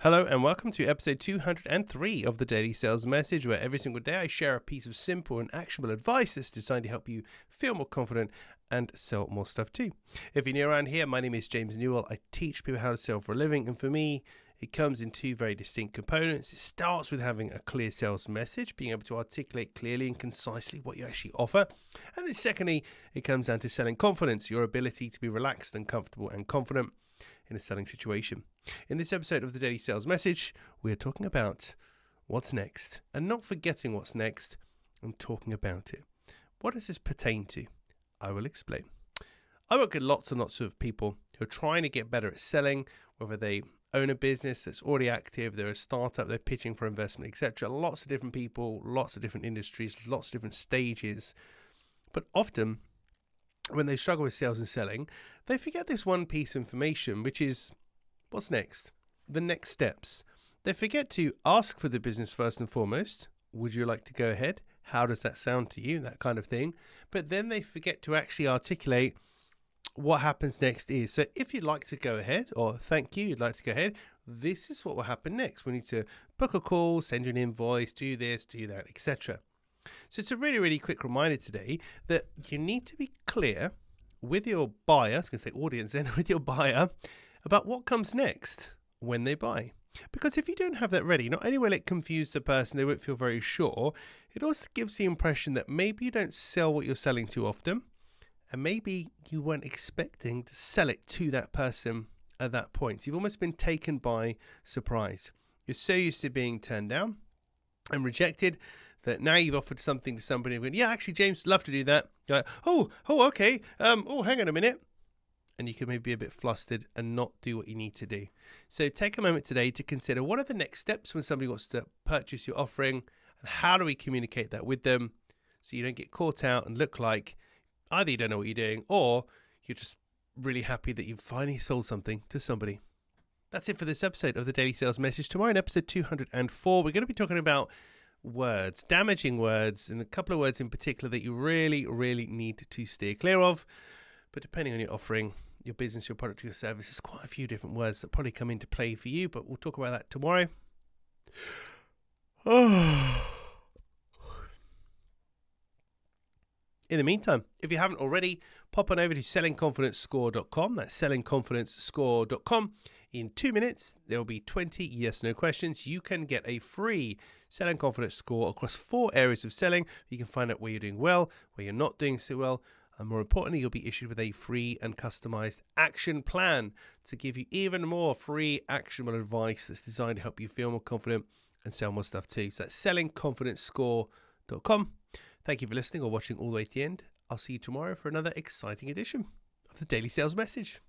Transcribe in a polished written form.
Hello and welcome to episode 203 of the Daily Sales Message, where every single day I share a piece of simple and actionable advice that's designed to help you feel more confident and sell more stuff too. If you're new around here, my name is James Newell. I teach people how to sell for a living, and for me, it comes in two very distinct components. It starts with having a clear sales message, being able to articulate clearly and concisely what you actually offer. And then secondly, it comes down to selling confidence, your ability to be relaxed and comfortable and confident in a selling situation. In this episode of the Daily Sales Message, we are talking about what's next, and not forgetting what's next and talking about it. What does this pertain to? I will explain. I work with lots and lots of people who are trying to get better at selling, whether they own a business that's already active, they're a startup, they're pitching for investment, etc. Lots of different people, lots of different industries, lots of different stages. But often, when they struggle with sales and selling, they forget this one piece of information, which is what's next, the next steps. They forget to ask for the business first and foremost. Would you like to go ahead? How does that sound to you? That kind of thing. But then they forget to actually articulate what happens next is. So if you'd like to go ahead, or thank you, you'd like to go ahead, this is what will happen next. We need to book a call, send you an invoice, do this, do that, etc. So it's a really, really quick reminder today that you need to be clear with your buyer, I was going to say audience then, with your buyer, about what comes next when they buy. Because if you don't have that ready, not only will it confuse the person, they won't feel very sure, it also gives the impression that maybe you don't sell what you're selling too often, and maybe you weren't expecting to sell it to that person at that point. So you've almost been taken by surprise. You're so used to being turned down and rejected that now you've offered something to somebody and going, yeah, actually, James, love to do that. You're like, okay. Hang on a minute. And you can maybe be a bit flustered and not do what you need to do. So take a moment today to consider what are the next steps when somebody wants to purchase your offering, and how do we communicate that with them so you don't get caught out and look like either you don't know what you're doing or you're just really happy that you've finally sold something to somebody. That's it for this episode of the Daily Sales Message. Tomorrow in episode 204, we're going to be talking about words, damaging words, and a couple of words in particular that you really, really need to steer clear of. But depending on your offering, your business, your product, your service, there's quite a few different words that probably come into play for you, but we'll talk about that tomorrow. In the meantime, if you haven't already, pop on over to sellingconfidencescore.com. That's sellingconfidencescore.com. In 2 minutes, there will be 20 yes/no questions. You can get a free Selling Confidence score across 4 areas of selling. You can find out where you're doing well, where you're not doing so well, and more importantly, you'll be issued with a free and customized action plan to give you even more free actionable advice that's designed to help you feel more confident and sell more stuff too. So that's sellingconfidencescore.com. Thank you for listening or watching all the way to the end. I'll see you tomorrow for another exciting edition of the Daily Sales Message.